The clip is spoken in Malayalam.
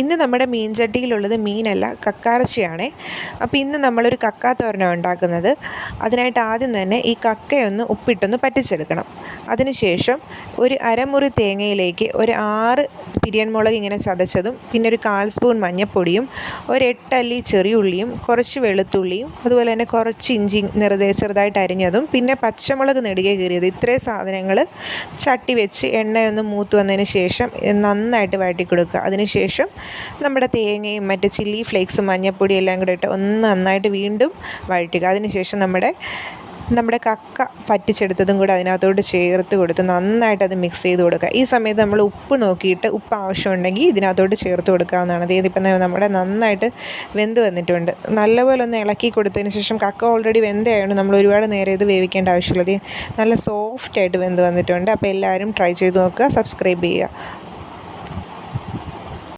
ഇന്ന് നമ്മുടെ മീൻ ചട്ടിയിലുള്ളത് മീനല്ല, കക്കയിറച്ചിയാണേ. അപ്പോൾ ഇന്ന് നമ്മളൊരു കക്കാത്തോരനാണ് ഉണ്ടാക്കുന്നത്. അതിനായിട്ട് ആദ്യം തന്നെ ഈ കക്കയൊന്ന് ഉപ്പിട്ടൊന്ന് പറ്റിച്ചെടുക്കണം. അതിനുശേഷം ഒരു അരമുറി തേങ്ങയിലേക്ക് ഒരു 6 പിരിയൻ മുളക് ഇങ്ങനെ ചതച്ചതും, പിന്നെ ഒരു 1/4 സ്പൂൺ മഞ്ഞൾപ്പൊടിയും, ഒരു 8 അല്ലി ചെറിയുള്ളിയും, കുറച്ച് വെളുത്തുള്ളിയും, അതുപോലെ തന്നെ കുറച്ച് ഇഞ്ചി ചെറുതായിട്ട് അരിഞ്ഞതും, പിന്നെ പച്ചമുളക് നെടുകെ കീറിയത്, ഇത്രയും സാധനങ്ങൾ ചട്ടി വെച്ച് എണ്ണയൊന്ന് മൂത്ത് വന്നതിന് ശേഷം നന്നായിട്ട് വഴറ്റി കൊടുക്കുക. അതിനുശേഷം നമ്മുടെ തേങ്ങയും മറ്റ് ചില്ലി ഫ്ലേക്സും മഞ്ഞൾപ്പൊടിയും എല്ലാം കൂടെ ഇട്ട് ഒന്ന് നന്നായിട്ട് വീണ്ടും വഴറ്റുക. അതിനുശേഷം നമ്മുടെ കക്ക പറ്റിച്ചെടുത്തതും കൂടെ അതിനകത്തോട്ട് ചേർത്ത് കൊടുത്ത് നന്നായിട്ട് അത് മിക്സ് ചെയ്ത് കൊടുക്കുക. ഈ സമയത്ത് നമ്മൾ ഉപ്പ് നോക്കിയിട്ട് ഉപ്പ് ആവശ്യമുണ്ടെങ്കിൽ ഇതിനകത്തോട്ട് ചേർത്ത് കൊടുക്കാവുന്നതാണ്. ഇതിപ്പം നമ്മുടെ നന്നായിട്ട് വെന്ത് വന്നിട്ടുണ്ട്. നല്ലപോലെ ഒന്ന് ഇളക്കി കൊടുത്തതിന് ശേഷം കക്ക ഓൾറെഡി വെന്തയായതുകൊണ്ട് നമ്മൾ ഒരുപാട് നേരം ഇത് വേവിക്കേണ്ട ആവശ്യമുള്ളത്. നല്ല സോഫ്റ്റായിട്ട് വെന്ത് വന്നിട്ടുണ്ട്. അപ്പോൾ എല്ലാവരും ട്രൈ ചെയ്ത് നോക്കുക, സബ്സ്ക്രൈബ് ചെയ്യുക.